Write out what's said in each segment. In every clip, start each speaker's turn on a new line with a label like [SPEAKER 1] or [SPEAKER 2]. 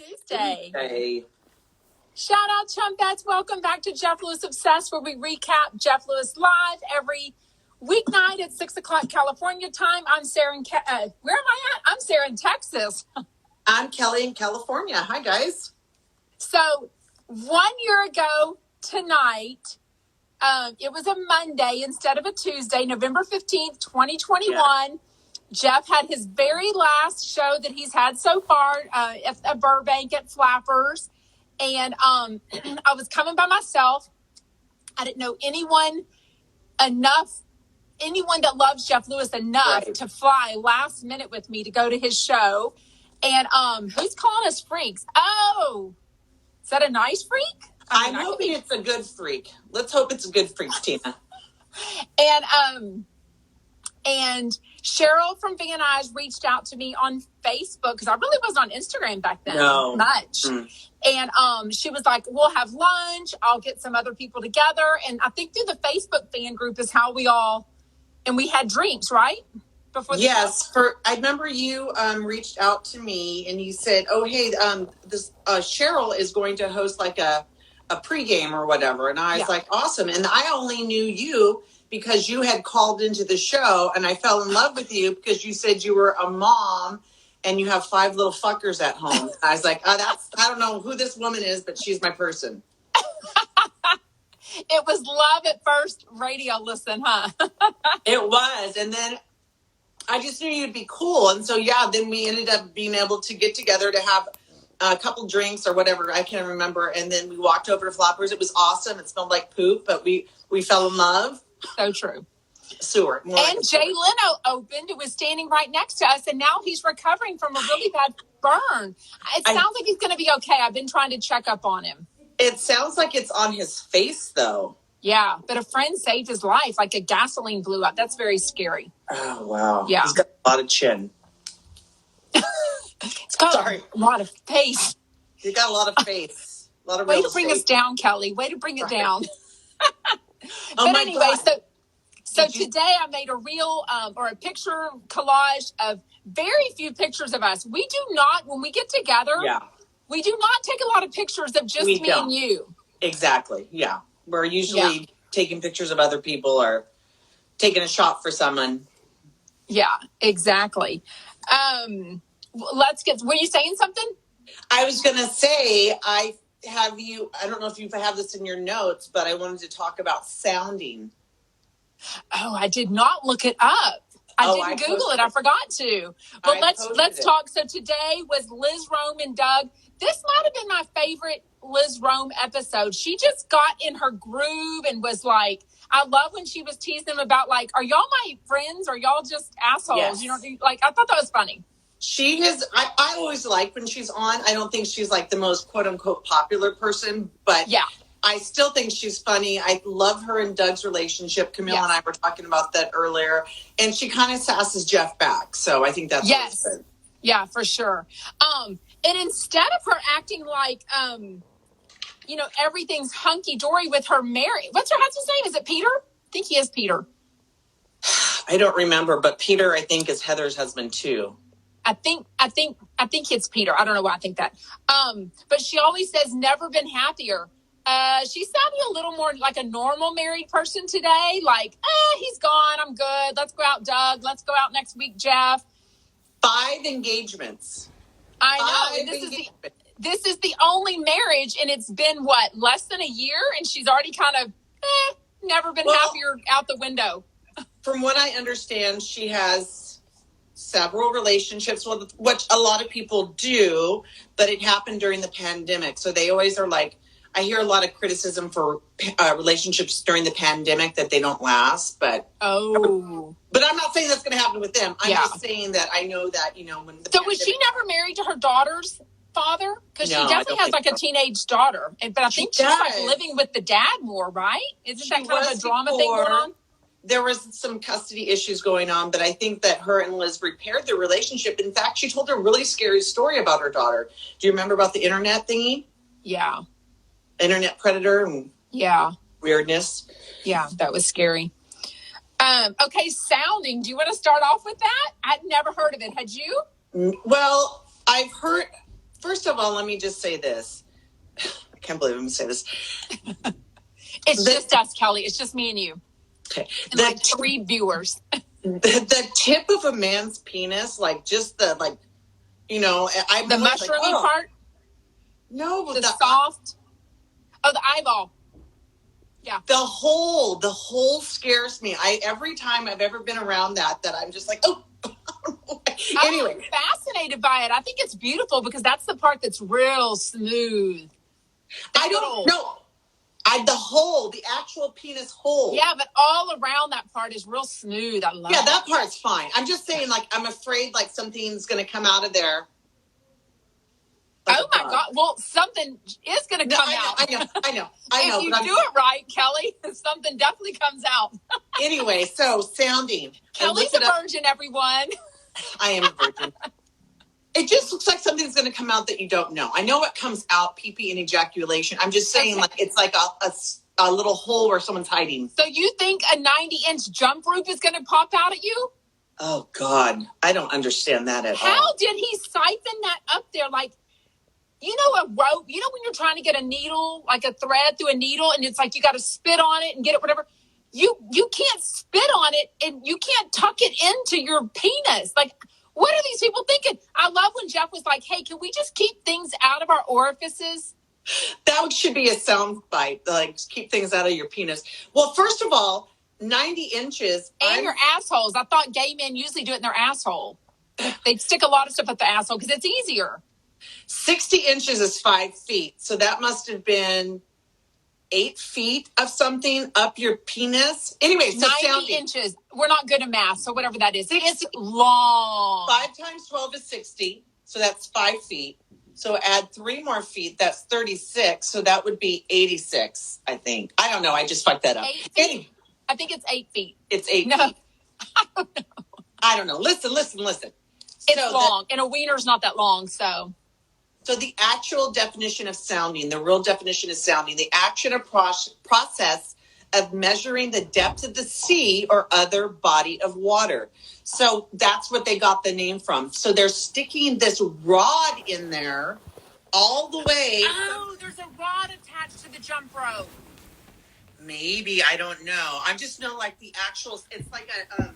[SPEAKER 1] Tuesday.
[SPEAKER 2] Hey.
[SPEAKER 1] Shout out, Chumpettes. Welcome back to Jeff Lewis Obsessed, where we recap Jeff Lewis live every weeknight at 6 o'clock California time. I'm Sarah in where am I at? I'm Sarah in Texas.
[SPEAKER 2] I'm Kelly in California. Hi, guys.
[SPEAKER 1] So 1 year ago tonight, it was a Monday instead of a Tuesday, November 15th, 2021. Yeah. Jeff had his very last show that he's had so far at Burbank at Flappers. And I was coming by myself. I didn't know anyone that loves Jeff Lewis enough to fly last minute with me to go to his show. And who's calling us freaks? Oh, is that a nice freak?
[SPEAKER 2] I'm hoping it's a good freak. Let's hope it's a good freak, Tina.
[SPEAKER 1] And Cheryl from Van Nuys reached out to me on Facebook because I really wasn't on Instagram back then much. And she was like, we'll have lunch. I'll get some other people together. And I think through the Facebook fan group is how we had drinks, right? Before the show?
[SPEAKER 2] I remember you reached out to me and you said, oh, hey, this Cheryl is going to host like a pregame or whatever. And I was like, awesome. And I only knew you because you had called into the show and I fell in love with you because you said you were a mom and you have 5 little fuckers at home. I was like, I don't know who this woman is, but she's my person.
[SPEAKER 1] It was love at first radio listen, huh?
[SPEAKER 2] It was. And then I just knew you'd be cool. And so, then we ended up being able to get together to have a couple drinks or whatever. I can't remember. And then we walked over to Flappers. It was awesome. It smelled like poop, but we fell in love.
[SPEAKER 1] So true.
[SPEAKER 2] Sewer.
[SPEAKER 1] And Jay Leno opened. It was standing right next to us. And now he's recovering from a really bad burn. It sounds like he's going to be okay. I've been trying to check up on him.
[SPEAKER 2] It sounds like it's on his face, though.
[SPEAKER 1] Yeah, but a friend saved his life. Like a gasoline blew up. That's very scary.
[SPEAKER 2] Oh, wow.
[SPEAKER 1] Yeah.
[SPEAKER 2] He's got a lot of chin.
[SPEAKER 1] It's got a lot of face.
[SPEAKER 2] He's got a lot of face. A lot of
[SPEAKER 1] Way to bring us down, Kelly. Way to bring it down.
[SPEAKER 2] But
[SPEAKER 1] anyway, so today I made a reel or a picture collage of very few pictures of us. We do not, when we get together, we do not take a lot of pictures of just me and you.
[SPEAKER 2] Exactly. Yeah. We're usually taking pictures of other people or taking a shot for someone.
[SPEAKER 1] Yeah, exactly. Were you saying something?
[SPEAKER 2] I was going to say, I don't know if you have this in your notes, but I wanted to talk about sounding.
[SPEAKER 1] Oh, I did not look it up. I didn't Google it. I forgot to. But let's talk. So today was Lis Rohm and Doug. This might have been my favorite Lis Rohm episode. She just got in her groove and was like, I love when she was teasing them about like, are y'all my friends? Or y'all just assholes?
[SPEAKER 2] Yes.
[SPEAKER 1] You know, like, I thought that was funny.
[SPEAKER 2] She is, I always like when she's on. I don't think she's like the most quote unquote popular person, but I still think she's funny. I love her and Doug's relationship. Camille and I were talking about that earlier. And she kind of sasses Jeff back. So I think that's good.
[SPEAKER 1] Yeah, for sure. And instead of her acting like, everything's hunky-dory with her marriage. What's her husband's name? Is it Peter? I think he is Peter.
[SPEAKER 2] I don't remember, but Peter, I think, is Heather's husband too.
[SPEAKER 1] I think it's Peter. I don't know why I think that. But she always says never been happier. She's sounding a little more like a normal married person today. Like, he's gone. I'm good. Let's go out, Doug. Let's go out next week, Jeff. 5 engagements. I know. And this is the only marriage, and it's been less than a year, and she's already kind of never been happier out the window.
[SPEAKER 2] From what I understand, she has several relationships, which a lot of people do, but it happened during the pandemic. So they always are like, I hear a lot of criticism for relationships during the pandemic that they don't last, but I'm not saying that's going to happen with them. I'm just saying that I know that, when
[SPEAKER 1] was she never married to her daughter's father? Because she definitely has like a teenage daughter. But I think she's like living with the dad more, right? Isn't that kind of a drama thing going on?
[SPEAKER 2] There was some custody issues going on, but I think that her and Liz repaired their relationship. In fact, she told a really scary story about her daughter. Do you remember about the internet thingy?
[SPEAKER 1] Yeah.
[SPEAKER 2] Internet predator and weirdness.
[SPEAKER 1] Yeah, that was scary. Okay, sounding. Do you want to start off with that? I'd never heard of it. Had you?
[SPEAKER 2] Well, I've heard First of all, let me just say this. I can't believe I'm going to say this.
[SPEAKER 1] It's just us, Kelly. It's just me and you.
[SPEAKER 2] Okay.
[SPEAKER 1] And like 3 viewers.
[SPEAKER 2] The tip of a man's penis, like just the, like, you know, I'm
[SPEAKER 1] the mushroomy part?
[SPEAKER 2] No.
[SPEAKER 1] The soft? Oh, the eyeball. Yeah.
[SPEAKER 2] The hole scares me. Every time I've ever been around that I'm just like, oh. Anyway.
[SPEAKER 1] I'm fascinated by it. I think it's beautiful because that's the part that's real smooth.
[SPEAKER 2] I don't know. The actual penis hole.
[SPEAKER 1] Yeah, but all around that part is real smooth. I love it.
[SPEAKER 2] Yeah, that part's fine. I'm just saying, like, I'm afraid, like, something's going to come out of there. Like
[SPEAKER 1] oh, my God. Well, something is going to come out.
[SPEAKER 2] I know.
[SPEAKER 1] If you do it right, Kelly, something definitely comes out.
[SPEAKER 2] Anyway, so sounding.
[SPEAKER 1] Kelly's a virgin, everyone.
[SPEAKER 2] I am a virgin. It just looks like something's going to come out that you don't know. I know what comes out, pee-pee and ejaculation. I'm just saying, like, it's like a little hole where someone's hiding.
[SPEAKER 1] So you think a 90-inch jump rope is going to pop out at you?
[SPEAKER 2] Oh, God. I don't understand that at all.
[SPEAKER 1] How did he siphon that up there? Like, you know, a rope, you know, when you're trying to get a needle, like a thread through a needle, and it's like you got to spit on it and get it, whatever. You can't spit on it and you can't tuck it into your penis. Like, what are these people thinking? I love when Jeff was like, hey, can we just keep things out of our orifices?
[SPEAKER 2] That should be a sound bite, like, keep things out of your penis. Well, first of all, 90 inches.
[SPEAKER 1] And your assholes. I thought gay men usually do it in their asshole. They'd stick a lot of stuff up the asshole because it's easier.
[SPEAKER 2] 60 inches is 5 feet. So that must have been 8 feet of something up your penis. Anyway, so
[SPEAKER 1] 90 inches. We're not good at math, so whatever that is. It's long.
[SPEAKER 2] 5 times 12 is 60. So that's 5 feet. So add 3 more feet. That's 36. So that would be 86, I think. I don't know. I just fucked that up.
[SPEAKER 1] 8 feet? I think it's 8 feet.
[SPEAKER 2] It's 8 feet.
[SPEAKER 1] I don't know.
[SPEAKER 2] I don't know. Listen.
[SPEAKER 1] It's long. And a wiener's not that long, so.
[SPEAKER 2] So the actual definition of sounding, the real definition of sounding, the action or process of measuring the depth of the sea or other body of water. So that's what they got the name from. So they're sticking this rod in there all the way.
[SPEAKER 1] Oh, there's a rod attached to the jump rope.
[SPEAKER 2] Maybe, I don't know. I just know, like, the actual, it's like a,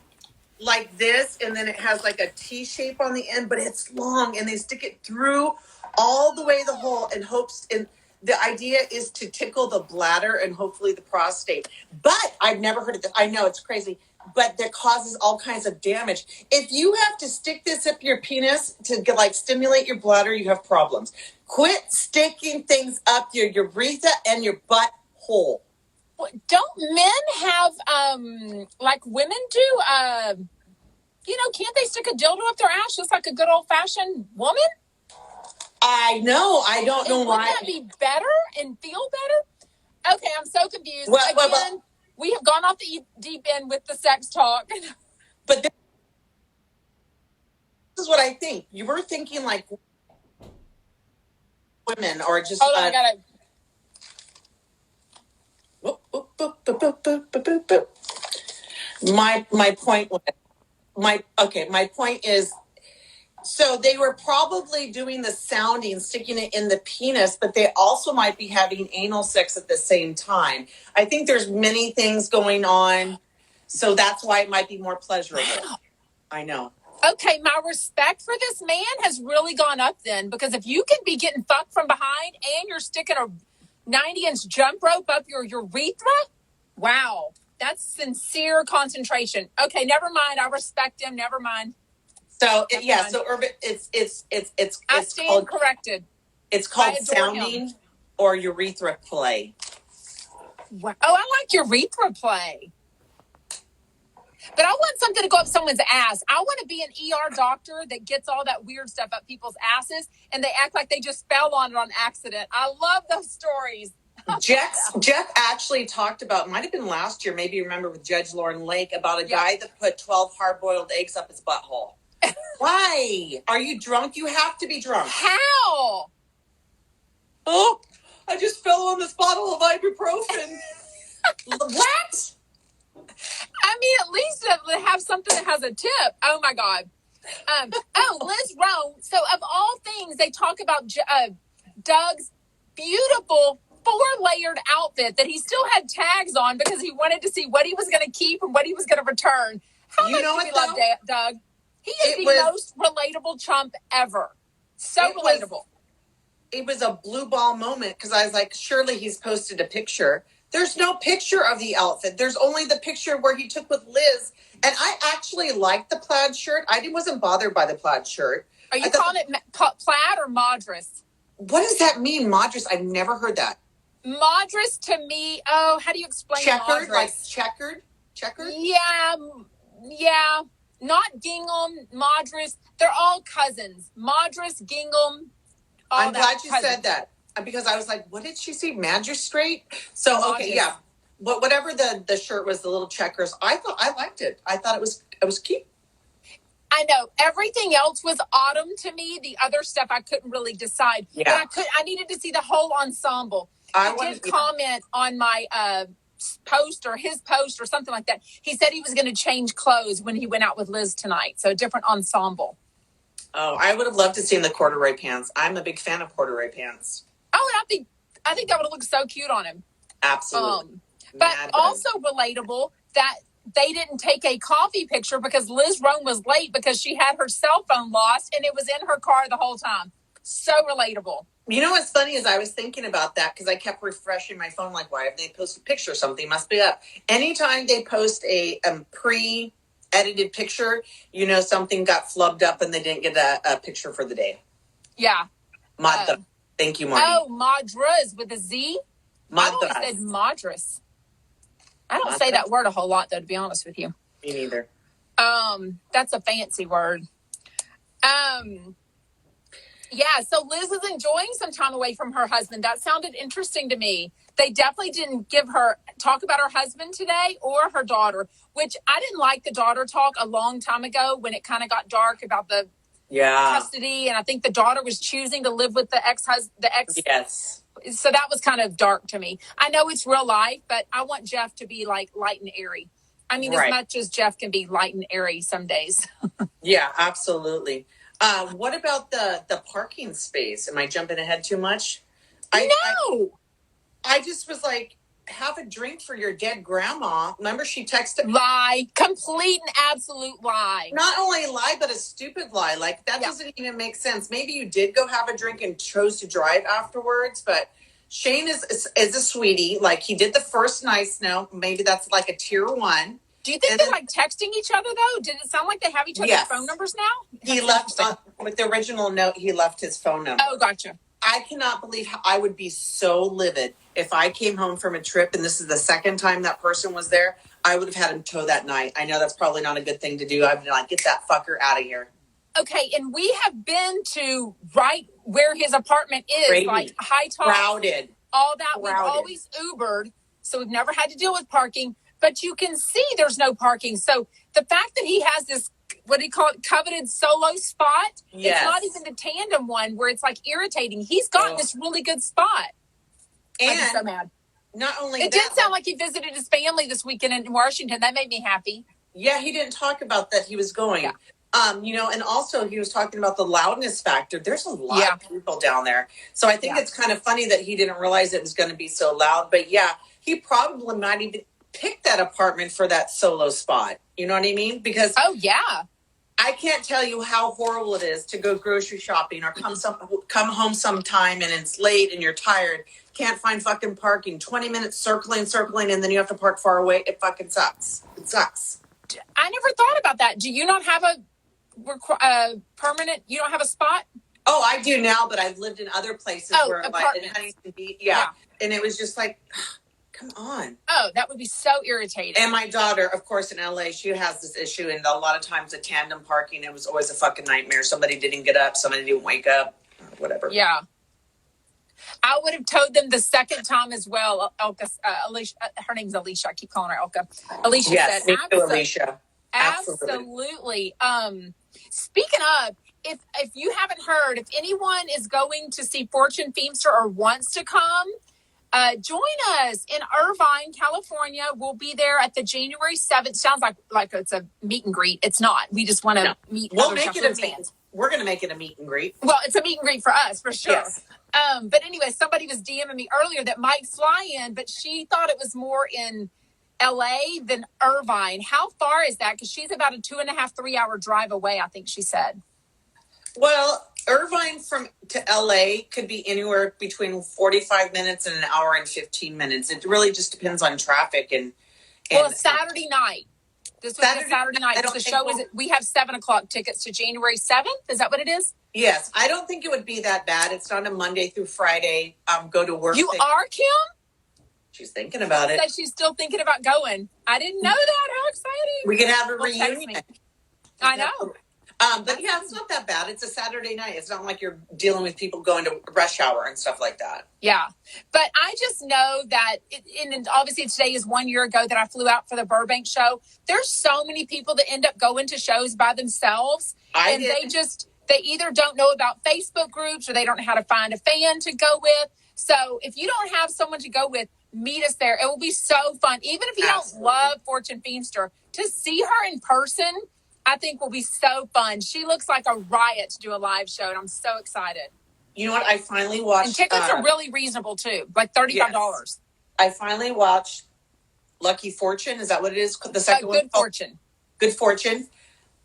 [SPEAKER 2] like this, and then it has like a T shape on the end, but it's long, and they stick it through all the way the hole in hopes, and the idea is to tickle the bladder and hopefully the prostate. But I've never heard of this. I know it's crazy, but that causes all kinds of damage. If you have to stick this up your penis to get, like, stimulate your bladder, you have problems. Quit sticking things up your urethra and your butt hole.
[SPEAKER 1] Don't men have, like women do, you know, can't they stick a dildo up their ass just like a good old-fashioned woman?
[SPEAKER 2] I know. I don't know why.
[SPEAKER 1] Wouldn't that be better and feel better? Okay, I'm so confused. Again, we have gone off the deep end with the sex talk.
[SPEAKER 2] But this is what I think. You were thinking like women or just...
[SPEAKER 1] Hold on, I gotta...
[SPEAKER 2] My point is, so they were probably doing the sounding, sticking it in the penis, but they also might be having anal sex at the same time. I think there's many things going on, so that's why it might be more pleasurable. Wow. I know.
[SPEAKER 1] Okay, my respect for this man has really gone up then, because if you can be getting fucked from behind and you're sticking a 90-inch jump rope up your urethra, wow, that's sincere concentration. Okay, never mind. I respect him. Never mind.
[SPEAKER 2] So so Urban, it's
[SPEAKER 1] I stand corrected.
[SPEAKER 2] It's called sounding or urethra play.
[SPEAKER 1] Wow. Oh, I like urethra play. But I want something to go up someone's ass. I want to be an ER doctor that gets all that weird stuff up people's asses, and they act like they just fell on it on accident. I love those stories.
[SPEAKER 2] Jeff actually talked about, might have been last year, maybe you remember with Judge Lauren Lake, about a guy that put 12 hard-boiled eggs up his butthole. Why? Are you drunk? You have to be drunk.
[SPEAKER 1] How?
[SPEAKER 2] Oh, I just fell on this bottle of ibuprofen. What?
[SPEAKER 1] I mean, at least have something that has a tip. Oh, my God. Lis Rohm. So of all things, they talk about Doug's beautiful 4-layered outfit that he still had tags on because he wanted to see what he was going to keep and what he was going to return. How much do we love Doug? He is the most relatable chump ever. So relatable.
[SPEAKER 2] It was a blue ball moment because I was like, surely he's posted a picture. There's no picture of the outfit. There's only the picture where he took with Liz. And I actually liked the plaid shirt. I wasn't bothered by the plaid shirt.
[SPEAKER 1] Are you calling it plaid or madras?
[SPEAKER 2] What does that mean, madras? I've never heard that.
[SPEAKER 1] Madras to me, how do you explain
[SPEAKER 2] checkered?
[SPEAKER 1] Madras?
[SPEAKER 2] Like checkered? Checkered?
[SPEAKER 1] Yeah. Not gingham, madras. They're all cousins. Madras, gingham.
[SPEAKER 2] I'm glad you said that because I was like, what did she say? Magistrate? So, madras. Okay, yeah. But whatever the shirt was, the little checkers, I liked it. I thought it was cute.
[SPEAKER 1] I know. Everything else was autumn to me. The other stuff I couldn't really decide.
[SPEAKER 2] Yeah.
[SPEAKER 1] But I needed to see the whole ensemble. I did comment on my post or his post or something like that. He said he was going to change clothes when he went out with Liz tonight. So a different ensemble.
[SPEAKER 2] Oh, I would have loved to see the corduroy pants. I'm a big fan of corduroy pants.
[SPEAKER 1] Oh, and I think that would have looked so cute on him.
[SPEAKER 2] Absolutely.
[SPEAKER 1] But also relatable that they didn't take a coffee picture because Lis Rohm was late because she had her cell phone lost and it was in her car the whole time. So relatable.
[SPEAKER 2] You know what's funny is I was thinking about that because I kept refreshing my phone like, why have they posted a picture? Something must be up. Anytime they post a pre-edited picture, something got flubbed up and they didn't get a picture for the day.
[SPEAKER 1] Yeah.
[SPEAKER 2] Thank you, Marty.
[SPEAKER 1] Oh, madras with a Z? I always said madras. I don't say that word a whole lot, though, to be honest with you.
[SPEAKER 2] Me neither.
[SPEAKER 1] That's a fancy word. Yeah, so Liz is enjoying some time away from her husband. That sounded interesting to me. They definitely didn't talk about her husband today or her daughter, which I didn't like the daughter talk a long time ago when it kind of got dark about the custody. And I think the daughter was choosing to live with the ex.
[SPEAKER 2] Yes.
[SPEAKER 1] So that was kind of dark to me. I know it's real life, but I want Jeff to be like light and airy. I mean, as much as Jeff can be light and airy some days.
[SPEAKER 2] Yeah, absolutely. What about the parking space? Am I jumping ahead too much?
[SPEAKER 1] No.
[SPEAKER 2] I just was like, have a drink for your dead grandma. Remember she texted?
[SPEAKER 1] Lie. Complete and absolute lie.
[SPEAKER 2] Not only lie, but a stupid lie. Like, that doesn't even make sense. Maybe you did go have a drink and chose to drive afterwards, but Shane is a sweetie. Like, he did the first nice note. Maybe that's like a tier 1.
[SPEAKER 1] Do you think they're like texting each other, though? Did it sound like they have each other's phone numbers now?
[SPEAKER 2] He left, with the original note, he left his phone number.
[SPEAKER 1] Oh, gotcha.
[SPEAKER 2] I cannot believe how I would be so livid if I came home from a trip and this is the second time that person was there. I would have had him tow that night. I know that's probably not a good thing to do. I'd be like, get that fucker out of here.
[SPEAKER 1] Okay, and we have been to right where his apartment is, Brady. Like high top.
[SPEAKER 2] Crowded.
[SPEAKER 1] All that. Crowded. We've always Ubered, so we've never had to deal with parking. But you can see there's no parking. So the fact that he has this, what do you call it, coveted solo spot, it's not even the tandem one where it's like irritating. He's gotten this really good spot.
[SPEAKER 2] And
[SPEAKER 1] I'm so mad.
[SPEAKER 2] Not only
[SPEAKER 1] it did sound like he visited his family this weekend in Washington. That made me happy.
[SPEAKER 2] Yeah, he didn't talk about that he was going. Yeah. And also he was talking about the loudness factor. There's a lot of people down there. So I think it's kind of funny that he didn't realize it was going to be so loud. But he probably might even pick that apartment for that solo spot. You know what I mean? Because I can't tell you how horrible it is to go grocery shopping or come home sometime and it's late and you're tired, can't find fucking parking, 20 minutes circling, and then you have to park far away. It fucking sucks. It sucks.
[SPEAKER 1] I never thought about that. Do you not have a permanent, you don't have a spot?
[SPEAKER 2] Oh, I do now, but I've lived in other places where like in Huntington Beach. Yeah. And it was just like, come on.
[SPEAKER 1] Oh, that would be so irritating.
[SPEAKER 2] And my daughter, of course, in LA, she has this issue. And a lot of times the tandem parking, it was always a fucking nightmare. Somebody didn't get up. Somebody didn't wake up. Whatever.
[SPEAKER 1] Yeah. I would have towed them the second time as well. Elka, Alicia, her name's Alicia. I keep calling her Elka. Alicia said,
[SPEAKER 2] me too, Alicia.
[SPEAKER 1] Absolutely. Speaking of, if you haven't heard, if anyone is going to see Fortune Feimster or wants to come, Join us in Irvine, California. We'll be there at the January 7th. Sounds like it's a meet and greet. It's not. We just want to meet other Jeff Lewis fans.
[SPEAKER 2] We're going to make it a meet and greet.
[SPEAKER 1] Well, it's a meet and greet for us, for sure.
[SPEAKER 2] Yes.
[SPEAKER 1] But anyway, somebody was DMing me earlier that might fly in, but she thought it was more in LA than Irvine. How far is that? Because she's about a 2.5, 3 hour drive away, I think she said.
[SPEAKER 2] Well, Irvine to LA could be anywhere between 45 minutes and an hour and 15 minutes. It really just depends on traffic and
[SPEAKER 1] well, Saturday night. This was a Saturday night. The show is. We have 7:00 tickets to January 7th. Is that what it is?
[SPEAKER 2] Yes, I don't think it would be that bad. It's not a Monday through Friday. Go to work.
[SPEAKER 1] You are, Kim?
[SPEAKER 2] She's thinking about it.
[SPEAKER 1] Said she's still thinking about going. I didn't know that. How exciting!
[SPEAKER 2] We can have a reunion.
[SPEAKER 1] I know.
[SPEAKER 2] But yeah, it's not that bad. It's a Saturday night. It's not like you're dealing with people going to rush hour and stuff like that.
[SPEAKER 1] Yeah. But I just know that, and obviously today is 1 year ago that I flew out for the Burbank show. There's so many people that end up going to shows by themselves. They either don't know about Facebook groups or they don't know how to find a fan to go with. So if you don't have someone to go with, meet us there. It will be so fun. Even if you don't love Fortune Feimster, to see her in person, I think will be so fun. She looks like a riot to do a live show, and I'm so excited.
[SPEAKER 2] You know what? I finally watched...
[SPEAKER 1] And tickets are really reasonable, too. Like $35.
[SPEAKER 2] Yes. I finally watched Lucky Fortune. Is that what it is? The second one?
[SPEAKER 1] Good Fortune.
[SPEAKER 2] Good Fortune.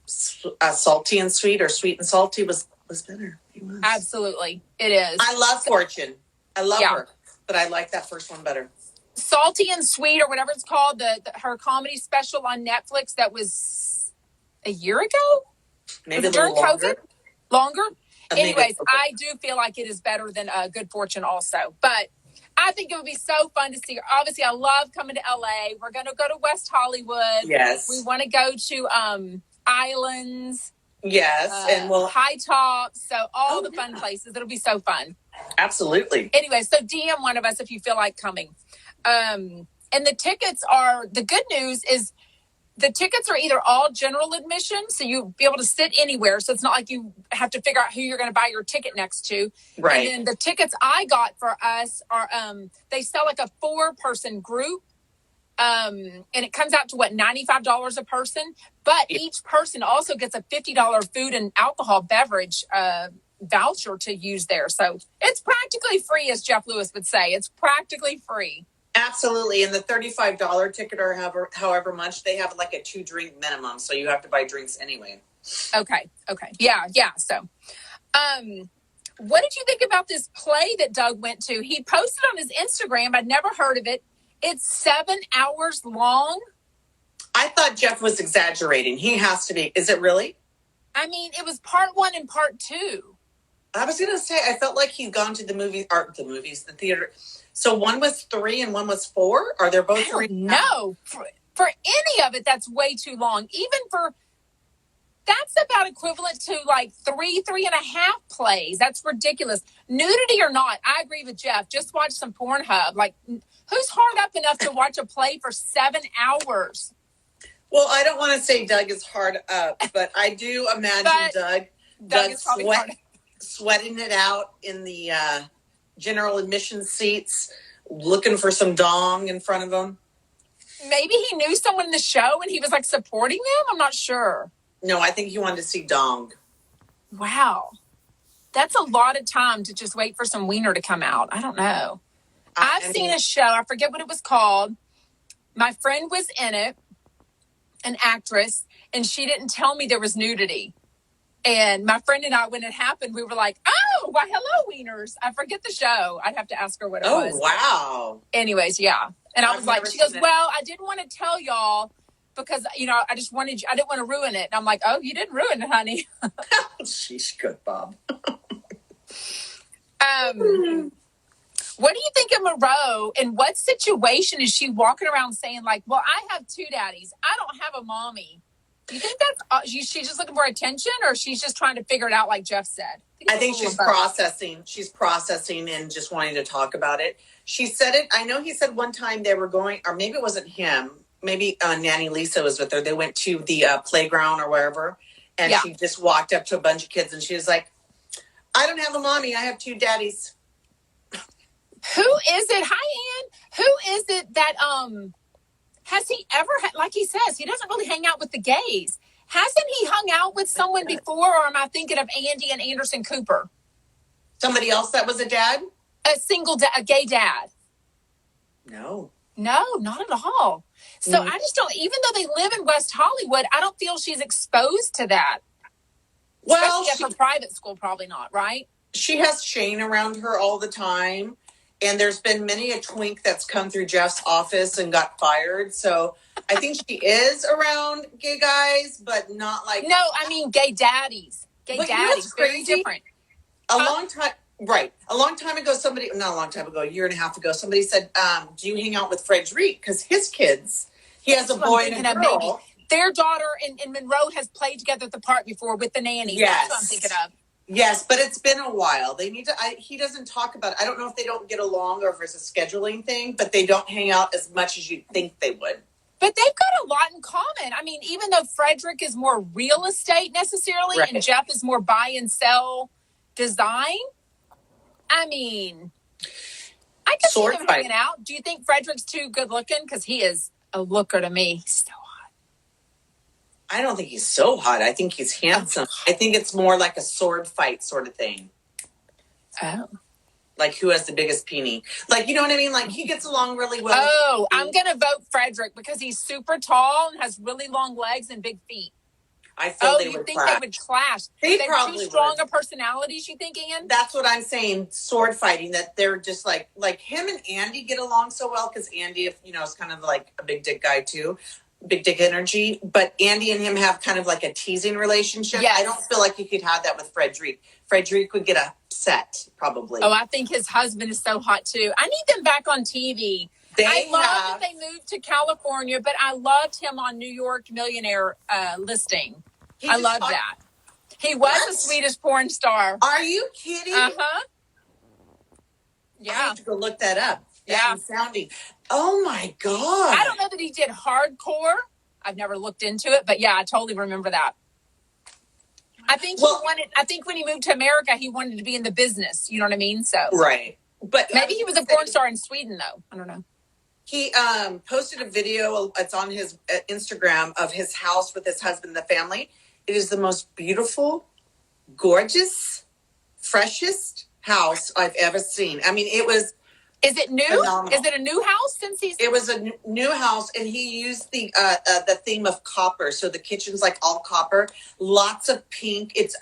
[SPEAKER 2] Salty and Sweet, or Sweet and Salty was better. It was.
[SPEAKER 1] Absolutely. It is.
[SPEAKER 2] I love Fortune. I love her. But I like that first one better.
[SPEAKER 1] Salty and Sweet, or whatever it's called, her comedy special on Netflix that was... a year ago?
[SPEAKER 2] Maybe a little
[SPEAKER 1] longer. Anyways, I do feel like it is better than Good Fortune also. But I think it would be so fun to see her. Obviously, I love coming to LA. We're going to go to West Hollywood.
[SPEAKER 2] Yes.
[SPEAKER 1] We want to go to Islands.
[SPEAKER 2] Yes. And
[SPEAKER 1] High Top. So all the fun places. It'll be so fun.
[SPEAKER 2] Absolutely.
[SPEAKER 1] Anyway, so DM one of us if you feel like coming. And the tickets are, the good news is, the tickets are either all general admission, so you'll be able to sit anywhere. So it's not like you have to figure out who you're going to buy your ticket next to.
[SPEAKER 2] Right.
[SPEAKER 1] And then the tickets I got for us are, they sell like a 4-person group. And it comes out to $95 a person. But each person also gets a $50 food and alcohol beverage voucher to use there. So it's practically free, as Jeff Lewis would say. It's practically free.
[SPEAKER 2] Absolutely. And the $35 ticket, or however much, they have like a 2-drink minimum. So you have to buy drinks anyway.
[SPEAKER 1] Okay. Yeah. So, what did you think about this play that Doug went to? He posted on his Instagram. I'd never heard of it. It's 7 hours long.
[SPEAKER 2] I thought Jeff was exaggerating. He has to be. Is it really?
[SPEAKER 1] I mean, it was part 1 and part 2. I was
[SPEAKER 2] going to say, I felt like he'd gone to the theater. So one was 3 and one was 4? Are they both 3?
[SPEAKER 1] No. For any of it, that's way too long. Even that's about equivalent to like 3.5 plays. That's ridiculous. Nudity or not, I agree with Jeff. Just watch some Pornhub. Like, who's hard up enough to watch a play for 7 hours?
[SPEAKER 2] Well, I don't want to say Doug is hard up, but I do imagine Doug sweating it out in the general admission seats, looking for some dong in front of him.
[SPEAKER 1] Maybe he knew someone in the show and he was like supporting them. I'm not sure.
[SPEAKER 2] No, I think he wanted to see dong.
[SPEAKER 1] Wow. That's a lot of time to just wait for some wiener to come out. I don't know. I've seen a show. I forget what it was called. My friend was in it, an actress, and she didn't tell me there was nudity. And my friend and I, when it happened, we were like, oh, why, hello, wieners. I forget the show. I'd have to ask her what it was.
[SPEAKER 2] Oh, wow.
[SPEAKER 1] Anyways, yeah. And I was like, she goes, well, I didn't want to tell y'all because, I didn't want to ruin it. And I'm like, oh, you didn't ruin it, honey.
[SPEAKER 2] She's good, Bob.
[SPEAKER 1] What do you think of Moreau? In what situation is she walking around saying like, well, I have 2 daddies. I don't have a mommy. Do you think that's she's just looking for attention, or she's just trying to figure it out like Jeff said?
[SPEAKER 2] I think she's processing. She's processing and just wanting to talk about it. She said it. I know he said one time they were going, or maybe it wasn't him. Maybe Nanny Lisa was with her. They went to the playground or wherever, and she just walked up to a bunch of kids and she was like, I don't have a mommy. I have 2 daddies.
[SPEAKER 1] Who is it? Hi, Ann. Who is it that has he ever like he says he doesn't really hang out with the gays? Hasn't he hung out with someone before, or am I thinking of Andy and Anderson Cooper?
[SPEAKER 2] Somebody else that was a dad?
[SPEAKER 1] A gay dad.
[SPEAKER 2] No,
[SPEAKER 1] not at all. So I just don't, even though they live in West Hollywood, I don't feel she's exposed to that.
[SPEAKER 2] Well,
[SPEAKER 1] especially at her private school, probably not, right?
[SPEAKER 2] She has Shane around her all the time. And there's been many a twink that's come through Jeff's office and got fired. So I think she is around gay guys, but not like...
[SPEAKER 1] No, I mean gay daddies. Gay daddies. Very different.
[SPEAKER 2] A long time ago, somebody... Not a long time ago, a year and a half ago, somebody said, do you hang out with Frederic? Because his kids, he has a boy and a girl.
[SPEAKER 1] Maybe. Their daughter in Monroe has played together at the park before with the nanny.
[SPEAKER 2] Yes.
[SPEAKER 1] That's what I'm thinking of.
[SPEAKER 2] Yes, but it's been a while. They need to. He doesn't talk about it. I don't know if they don't get along or if it's a scheduling thing, but they don't hang out as much as you'd think they would.
[SPEAKER 1] But they've got a lot in common. I mean, even though Frederic is more real estate necessarily, right, and Jeff is more buy and sell design, I mean, I can see them hanging out. Do you think Frederic's too good looking? Because he is a looker to me. He's so hot.
[SPEAKER 2] I don't think he's so hot. I think he's handsome. I think it's more like a sword fight sort of thing.
[SPEAKER 1] Oh.
[SPEAKER 2] Like who has the biggest peenie. Like, you know what I mean? Like he gets along really well.
[SPEAKER 1] Oh, I'm going to vote Frederic because he's super tall and has really long legs and big feet.
[SPEAKER 2] I feel they would
[SPEAKER 1] think they would clash?
[SPEAKER 2] They
[SPEAKER 1] probably too strong of personalities, you think, Ann?
[SPEAKER 2] That's what I'm saying. Sword fighting, that they're just like him and Andy get along so well because Andy, you know, is kind of like a big dick guy too. Big dick energy, but Andy and him have kind of like a teasing relationship. Yes. I don't feel like you could have that with Frederic. Frederic would get upset, probably.
[SPEAKER 1] Oh, I think his husband is so hot too. I need them back on TV. I love that they moved to California, but I loved him on New York Millionaire listing. I love that. He was a Swedish porn star.
[SPEAKER 2] Are you kidding?
[SPEAKER 1] Uh-huh.
[SPEAKER 2] Yeah. I have to go look that up.
[SPEAKER 1] Yeah.
[SPEAKER 2] Sounding. Oh my God.
[SPEAKER 1] I don't know that he did hardcore. I've never looked into it, but yeah, I totally remember that. I think when he moved to America, he wanted to be in the business. You know what I mean? So
[SPEAKER 2] right. But
[SPEAKER 1] maybe he was a porn star in Sweden though. I don't know.
[SPEAKER 2] He posted a video. It's on his Instagram of his house with his husband and the family. It is the most beautiful, gorgeous, freshest house I've ever seen. I mean, it was...
[SPEAKER 1] Is it new?
[SPEAKER 2] Phenomenal.
[SPEAKER 1] Is it a new house since he's...
[SPEAKER 2] It was a new house, and he used the theme of copper. So the kitchen's like all copper. Lots of pink. It's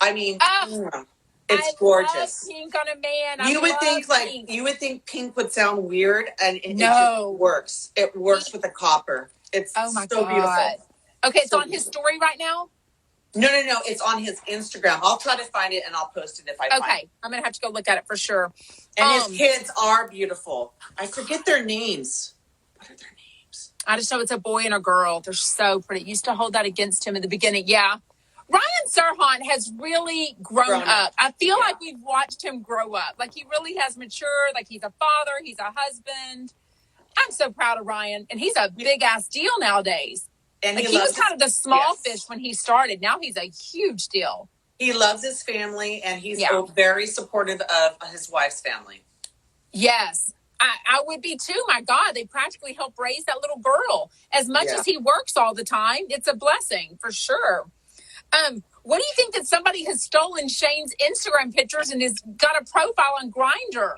[SPEAKER 2] gorgeous.
[SPEAKER 1] Love pink on a man.
[SPEAKER 2] You would think pink would sound weird, and it just works. It works with the copper. It's so beautiful.
[SPEAKER 1] Okay, it's on his story right now?
[SPEAKER 2] No. It's on his Instagram. I'll try to find it and I'll post it if I find it.
[SPEAKER 1] Okay, I'm going to have to go look at it for sure.
[SPEAKER 2] And his kids are beautiful. I forget their names. What are their names?
[SPEAKER 1] I just know it's a boy and a girl. They're so pretty. Used to hold that against him in the beginning. Yeah. Ryan Serhant has really grown up. I feel like we've watched him grow up. Like he really has matured. Like he's a father. He's a husband. I'm so proud of Ryan. And he's a big ass deal nowadays. And like he was kind of the small fish when he started. Now he's a huge deal.
[SPEAKER 2] He loves his family, and he's very supportive of his wife's family.
[SPEAKER 1] Yes, I would be too. My God, they practically help raise that little girl. As much as he works all the time, it's a blessing for sure. What do you think that somebody has stolen Shane's Instagram pictures and has got a profile on Grindr?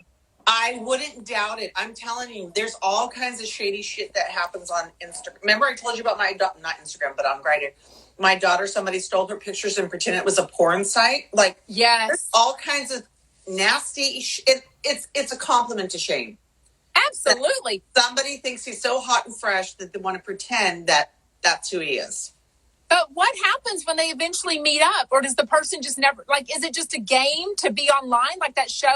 [SPEAKER 2] I wouldn't doubt it. I'm telling you, there's all kinds of shady shit that happens on Instagram. Remember I told you about not Instagram, but on Grindr. My daughter, somebody stole her pictures and pretended it was a porn site. Like, there's all kinds of nasty it's a compliment to Shane.
[SPEAKER 1] Absolutely.
[SPEAKER 2] That somebody thinks he's so hot and fresh that they want to pretend that that's who he is.
[SPEAKER 1] But what happens when they eventually meet up? Or does the person just never, like, is it just a game to be online? Like that show,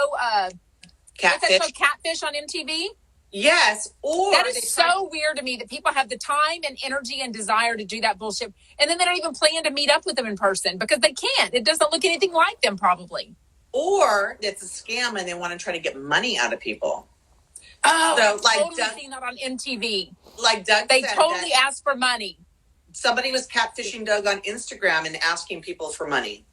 [SPEAKER 2] Catfish.
[SPEAKER 1] What's that show, Catfish on MTV?
[SPEAKER 2] Yes. Or
[SPEAKER 1] that is so weird to me that people have the time and energy and desire to do that bullshit. And then they don't even plan to meet up with them in person because they can't. It doesn't look anything like them probably.
[SPEAKER 2] Or it's a scam and they want to try to get money out of people.
[SPEAKER 1] Oh, so, like totally seen that on MTV.
[SPEAKER 2] Like Doug
[SPEAKER 1] they totally asked for money.
[SPEAKER 2] Somebody was catfishing Doug on Instagram and asking people for money.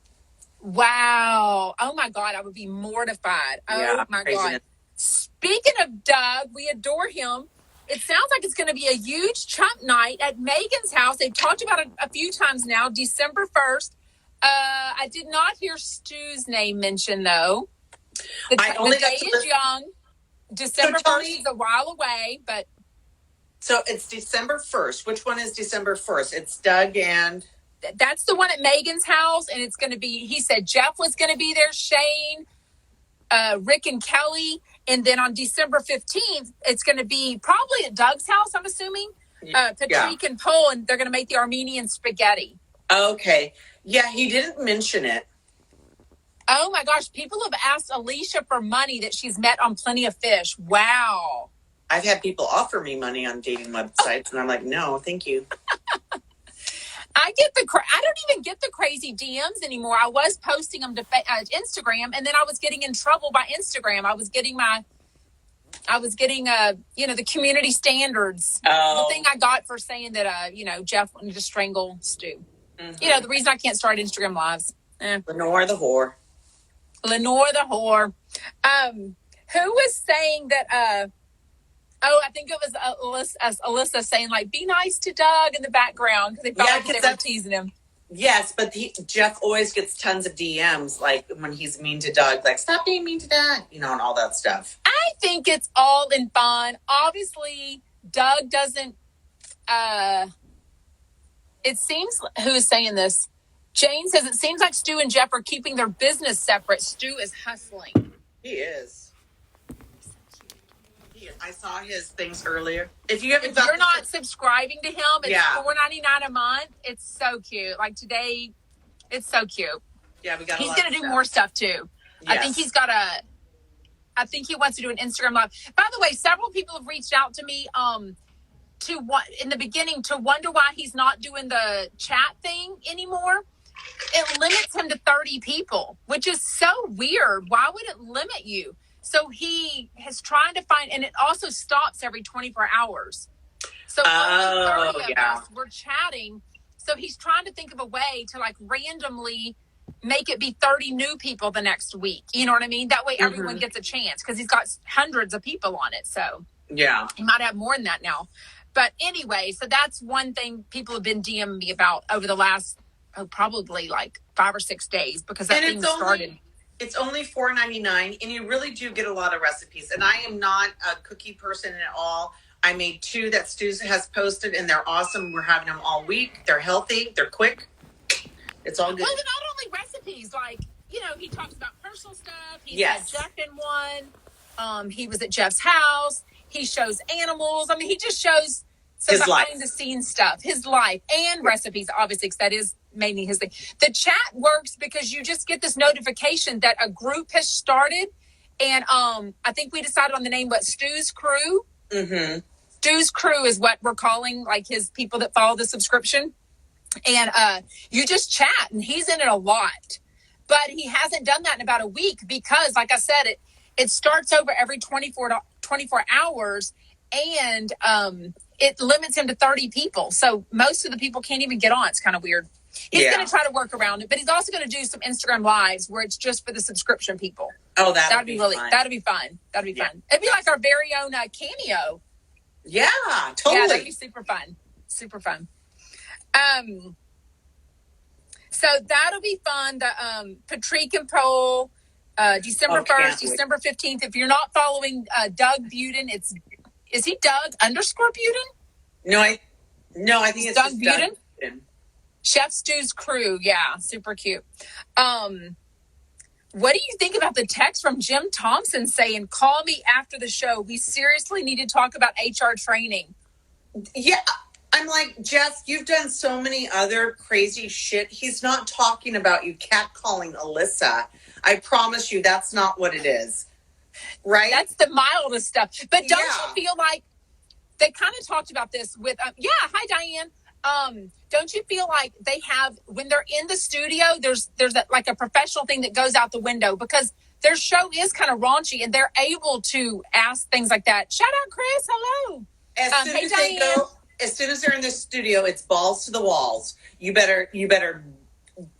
[SPEAKER 1] Wow. Oh my God. I would be mortified. Oh my God. Speaking of Doug, we adore him. It sounds like it's going to be a huge chump night at Megan's house. They've talked about it a few times now, December 1st. I did not hear Stu's name mentioned, though. The day is young. December 1st is a while away, but...
[SPEAKER 2] So it's December 1st. Which one is December 1st? It's Doug and...
[SPEAKER 1] That's the one at Megan's house, and it's going to be... He said Jeff was going to be there, Shane, Rick and Kelly, and then on December 15th, it's going to be probably at Doug's house, I'm assuming, Patrick and Paul, and they're going to make the Armenian spaghetti.
[SPEAKER 2] Okay. Yeah, he didn't mention it.
[SPEAKER 1] Oh, my gosh. People have asked Alicia for money that she's met on Plenty of Fish. Wow.
[SPEAKER 2] I've had people offer me money on dating websites, and I'm like, no, thank you.
[SPEAKER 1] I don't even get the crazy DMs anymore. I was posting them to Instagram, and then I was getting in trouble by Instagram. I was getting the community standards.
[SPEAKER 2] Oh.
[SPEAKER 1] The thing I got for saying that, Jeff wanted to strangle Stu. Mm-hmm. The reason I can't start Instagram lives.
[SPEAKER 2] Lenore the whore.
[SPEAKER 1] Who was saying that, I think it was Alyssa saying, like, be nice to Doug in the background because they felt like they were teasing him.
[SPEAKER 2] Yes, but Jeff always gets tons of DMs, like, when he's mean to Doug, like, stop being mean to Doug, and all that stuff.
[SPEAKER 1] I think it's all in fun. Obviously, Doug doesn't, it seems, who is saying this? Jane says, it seems like Stu and Jeff are keeping their business separate. Stu is hustling.
[SPEAKER 2] He is. I saw his things earlier. If you're
[SPEAKER 1] not subscribing to him, it's $4.99 a month. It's so cute. Like today, it's so cute.
[SPEAKER 2] Yeah,
[SPEAKER 1] he's going to do more stuff too. Yes. I think he wants to do an Instagram live. By the way, several people have reached out to me in the beginning to wonder why he's not doing the chat thing anymore. It limits him to 30 people, which is so weird. Why would it limit you? So he is trying to find, and it also stops every 24 hours. So only 30 of us were chatting. So he's trying to think of a way to like randomly make it be 30 new people the next week. You know what I mean? That way everyone gets a chance because he's got hundreds of people on it. So
[SPEAKER 2] yeah,
[SPEAKER 1] he might have more than that now. But anyway, so that's one thing people have been DMing me about over the last probably like 5 or 6 days because that thing started.
[SPEAKER 2] It's only $4.99, and you really do get a lot of recipes. And I am not a cookie person at all. I made 2 that Stu has posted, and they're awesome. We're having them all week. They're healthy. They're quick. It's all good.
[SPEAKER 1] Well, they're not only recipes. Like, he talks about personal stuff. He had Jeff in one. He was at Jeff's house. He shows animals. I mean, he just shows some behind-the-scenes stuff. His life and recipes, obviously, because that is mainly his thing. The chat works because you just get this notification that a group has started, and I think we decided on the name, Stu's Crew. Mm-hmm. Stu's Crew is what we're calling like his people that follow the subscription, and you just chat, and he's in it a lot, but he hasn't done that in about a week because, like I said, it starts over every 24 hours, and it limits him to 30 people. So most of the people can't even get on. It's kind of weird. He's going to try to work around it, but he's also going to do some Instagram lives where it's just for the subscription people.
[SPEAKER 2] Oh, that'd be
[SPEAKER 1] really fun. That'd be fun. It'd be like our very own cameo.
[SPEAKER 2] Yeah, totally.
[SPEAKER 1] Yeah, that'd be super fun. Super fun. So that'll be fun. The Patrick and Paul, December 1st, December 15th. If you're not following Doug Budin, is he Doug _Budin?
[SPEAKER 2] No, I think it's
[SPEAKER 1] Doug Budin.
[SPEAKER 2] Doug.
[SPEAKER 1] Chef Stu's Crew. Yeah, super cute. What do you think about the text from Jim Thompson saying, call me after the show? We seriously need to talk about HR training.
[SPEAKER 2] Yeah, I'm like, Jess, you've done so many other crazy shit. He's not talking about you catcalling Alyssa. I promise you that's not what it is. Right?
[SPEAKER 1] That's the mildest stuff. But don't you feel like they kind of talked about this with, hi, Diane. Don't you feel like they have, when they're in the studio, there's like a professional thing that goes out the window because their show is kind of raunchy and they're able to ask things like that. Shout out, Chris. Hello.
[SPEAKER 2] As soon as they're in the studio, it's balls to the walls. You better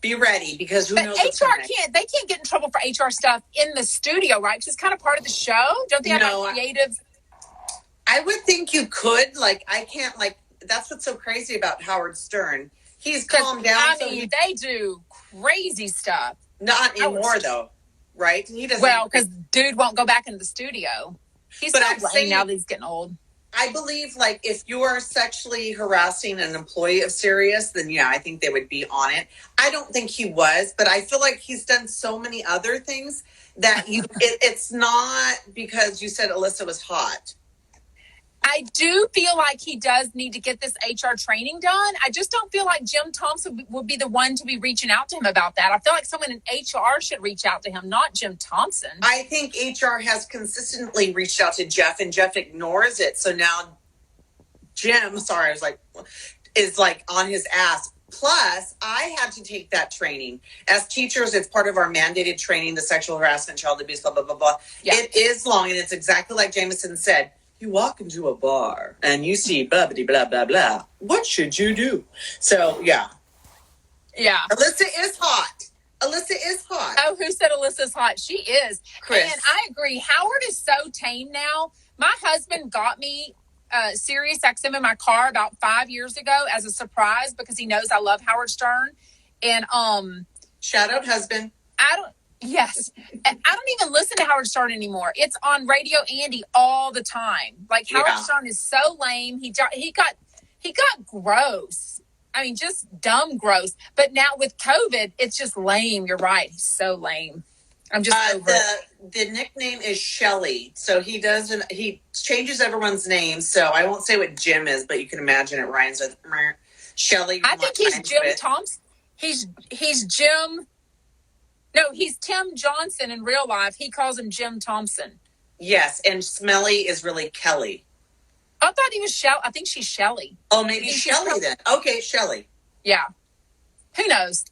[SPEAKER 2] be ready because who
[SPEAKER 1] but
[SPEAKER 2] knows?
[SPEAKER 1] They can't get in trouble for HR stuff in the studio, right? Because it's kind of part of the show. Don't they have creative?
[SPEAKER 2] I would think you could. Like, I can't. Like, that's what's so crazy about Howard Stern. He's calmed down.
[SPEAKER 1] I mean, they do crazy stuff.
[SPEAKER 2] Not anymore, though, right? He doesn't.
[SPEAKER 1] Well, because dude won't go back into the studio. He's so lame now that he's getting old.
[SPEAKER 2] I believe, like, if you are sexually harassing an employee of Sirius, then yeah, I think they would be on it. I don't think he was, but I feel like he's done so many other things that it's not because you said Alyssa was hot.
[SPEAKER 1] I do feel like he does need to get this HR training done. I just don't feel like Jim Thompson would be the one to be reaching out to him about that. I feel like someone in HR should reach out to him, not Jim Thompson.
[SPEAKER 2] I think HR has consistently reached out to Jeff, and Jeff ignores it. So now Jim, is like on his ass. Plus, I had to take that training. As teachers, it's part of our mandated training, the sexual harassment, child abuse, blah, blah, blah, blah. Yeah. It is long, and it's exactly like Jameson said. You walk into a bar and you see blah, blah, blah, blah, blah. What should you do? So, yeah.
[SPEAKER 1] Yeah.
[SPEAKER 2] Alyssa is hot.
[SPEAKER 1] Oh, who said Alyssa's hot? She is. Chris. And I agree. Howard is so tame now. My husband got me Sirius XM in my car about 5 years ago as a surprise because he knows I love Howard Stern. And
[SPEAKER 2] shout out husband.
[SPEAKER 1] Yes. I don't even listen to Howard Stern anymore. It's on Radio Andy all the time. Like, Howard Stern is so lame. He got gross. I mean, just dumb gross. But now with COVID, it's just lame. You're right. He's so lame. I'm just over it.
[SPEAKER 2] The nickname is Shelly. So he changes everyone's names. So I won't say what Jim is, but you can imagine it rhymes with Shelly.
[SPEAKER 1] I think he's Jim Thompson. He's Jim. No, he's Tim Johnson in real life. He calls him Jim Thompson.
[SPEAKER 2] Yes, and Smelly is really Kelly.
[SPEAKER 1] I thought he was Shelly. I think she's Shelly.
[SPEAKER 2] Oh, maybe Shelly then. Okay, Shelly.
[SPEAKER 1] Yeah. Who knows?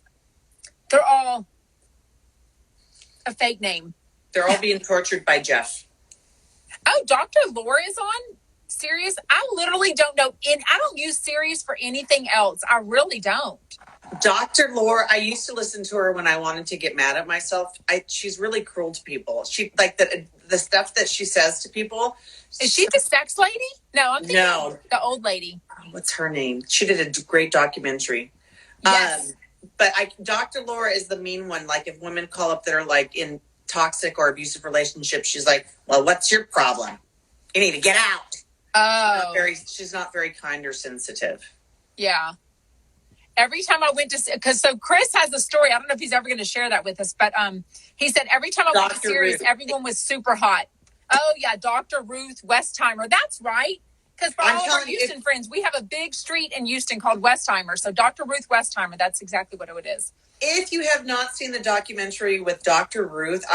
[SPEAKER 1] They're all a fake name.
[SPEAKER 2] They're all being tortured by Jeff.
[SPEAKER 1] Oh, Dr. Laura is on Sirius? I literally don't know. I don't use Sirius for anything else. I really don't.
[SPEAKER 2] Dr. Laura, I used to listen to her when I wanted to get mad at myself. She's really cruel to people. She like the stuff that she says to people.
[SPEAKER 1] Is she the sex lady? No, I'm thinking the old lady.
[SPEAKER 2] What's her name? She did a great documentary.
[SPEAKER 1] Yes.
[SPEAKER 2] But Dr. Laura is the mean one. Like if women call up that are like in toxic or abusive relationships, she's like, well, what's your problem? You need to get out.
[SPEAKER 1] Oh.
[SPEAKER 2] She's not very kind or sensitive.
[SPEAKER 1] Yeah. Every time I went to, so Chris has a story. I don't know if he's ever going to share that with us, but he said every time I went to Sirius, everyone was super hot. Oh yeah, Dr. Ruth Westheimer. That's right. Because for all of our Houston friends, we have a big street in Houston called Westheimer. So Dr. Ruth Westheimer, that's exactly what it is.
[SPEAKER 2] If you have not seen the documentary with Dr. Ruth,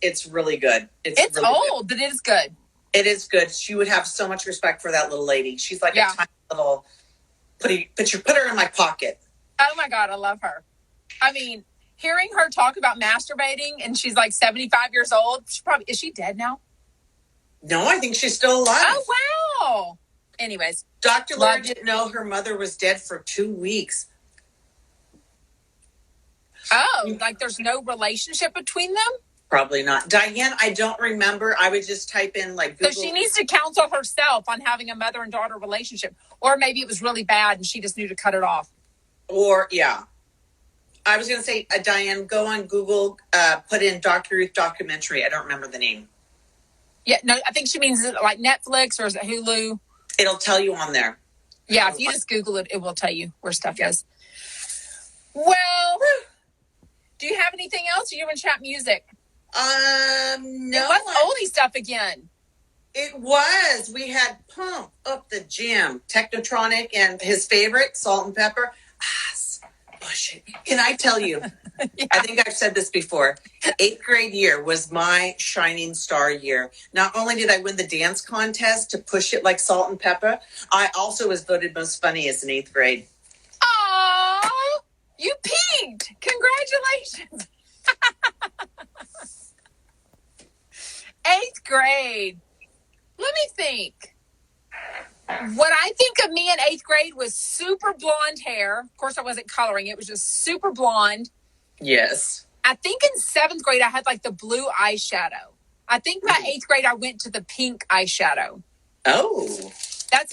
[SPEAKER 2] it's really good.
[SPEAKER 1] It's
[SPEAKER 2] really
[SPEAKER 1] old, but it is good.
[SPEAKER 2] It is good. She would have so much respect for that little lady. She's like a tiny little. Put her in my pocket.
[SPEAKER 1] Oh my God, I love her. I mean, hearing her talk about masturbating and she's like 75 years old. Is she dead now?
[SPEAKER 2] No, I think she's still alive.
[SPEAKER 1] Oh, wow. Anyways.
[SPEAKER 2] Dr. Laura didn't know her mother was dead for 2 weeks.
[SPEAKER 1] Oh, like there's no relationship between them?
[SPEAKER 2] Probably not. Diane, I don't remember. I would just type in like Google.
[SPEAKER 1] So she needs to counsel herself on having a mother and daughter relationship. Or maybe it was really bad and she just knew to cut it off.
[SPEAKER 2] Or, yeah. I was going to say, Diane, go on Google, put in Dr. Ruth documentary. I don't remember the name.
[SPEAKER 1] Yeah, no, I think she means like Netflix or is it Hulu?
[SPEAKER 2] It'll tell you on there.
[SPEAKER 1] Yeah, if you just Google it, it will tell you where stuff is. Well, do you have anything else or you want to chat music?
[SPEAKER 2] No.
[SPEAKER 1] It was oldie stuff again.
[SPEAKER 2] It was. We had Pump Up the Jam, Technotronic, and his favorite, Salt and Pepper. Push it. Can I tell you? Yeah. I think I've said this before. 8th grade year was my shining star year. Not only did I win the dance contest to Push It like Salt and Pepper, I also was voted most funniest in 8th grade.
[SPEAKER 1] Aww, you peaked. Congratulations. 8th grade. Let me think. What I think of me in 8th grade was super blonde hair. Of course, I wasn't coloring. It was just super blonde.
[SPEAKER 2] Yes.
[SPEAKER 1] I think in 7th grade, I had like the blue eyeshadow. I think by 8th grade, I went to the pink eyeshadow.
[SPEAKER 2] Oh.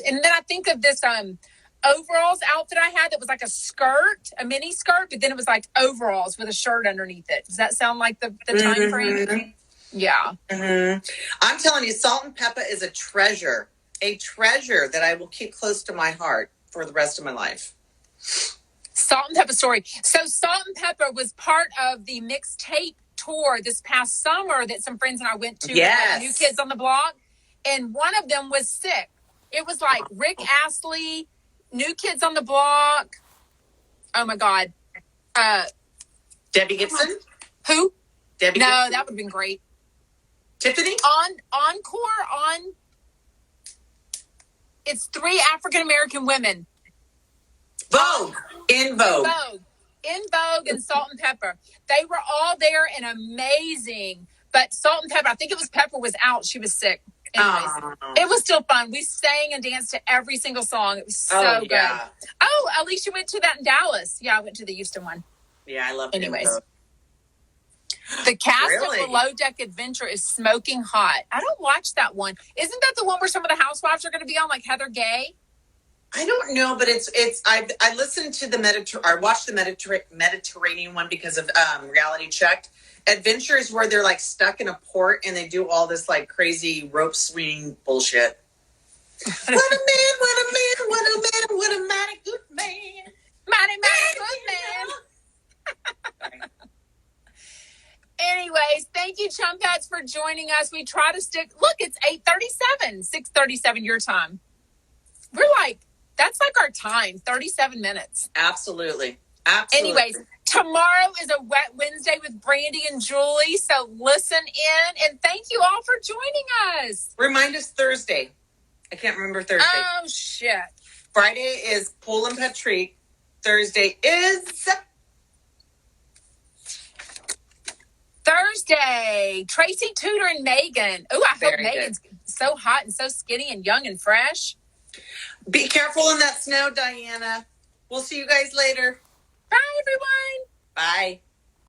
[SPEAKER 1] And then I think of this overalls outfit I had that was like a skirt, a mini skirt, but then it was like overalls with a shirt underneath it. Does that sound like the time frame? Yeah.
[SPEAKER 2] Mm-hmm. I'm telling you, Salt and Pepper is a treasure that I will keep close to my heart for the rest of my life.
[SPEAKER 1] Salt and Pepper story. So Salt and Pepper was part of the mixtape tour this past summer that some friends and I went to.
[SPEAKER 2] Yes.
[SPEAKER 1] Like New Kids on the Block. And one of them was sick. It was like Rick Astley, New Kids on the Block. Oh my God.
[SPEAKER 2] Debbie Gibson?
[SPEAKER 1] Who?
[SPEAKER 2] Debbie
[SPEAKER 1] No,
[SPEAKER 2] Gibson?
[SPEAKER 1] that would have been great.
[SPEAKER 2] Tiffany?
[SPEAKER 1] It's 3 African American women.
[SPEAKER 2] Vogue. In Vogue.
[SPEAKER 1] In Vogue and Salt and Pepper. They were all there and amazing. But Salt and Pepper, I think it was Pepper was out. She was sick. Anyways, it was still fun. We sang and danced to every single song. It was so good. Oh, at least you went to that in Dallas. Yeah, I went to the Houston one.
[SPEAKER 2] Yeah, I love it.
[SPEAKER 1] Anyways. The cast of Below Deck Adventure is smoking hot. I don't watch that one. Isn't that the one where some of the housewives are going to be on, like Heather Gay?
[SPEAKER 2] I don't know, but I listened to I watched the Mediterranean one because of Reality Checked. Adventure is where they're like stuck in a port and they do all this like crazy rope swing bullshit. What a man, what a man, what a man, what a mighty good man.
[SPEAKER 1] Mighty good man. Anyways, thank you, Chumpets, for joining us. We try to stick. Look, it's 8:37, 6:37 your time. We're like, that's like our time, 37 minutes.
[SPEAKER 2] Absolutely.
[SPEAKER 1] Anyways, tomorrow is a Wet Wednesday with Brandy and Julie, so listen in, and thank you all for joining us.
[SPEAKER 2] Remind us Thursday. I can't remember Thursday.
[SPEAKER 1] Oh, shit.
[SPEAKER 2] Friday is Pool and Patrick. Thursday is...
[SPEAKER 1] Thursday, Tracy, Tudor, and Megan. Oh, I hope Megan's so hot and so skinny and young and fresh.
[SPEAKER 2] Be careful in that snow, Diana. We'll see you guys later.
[SPEAKER 1] Bye, everyone.
[SPEAKER 2] Bye.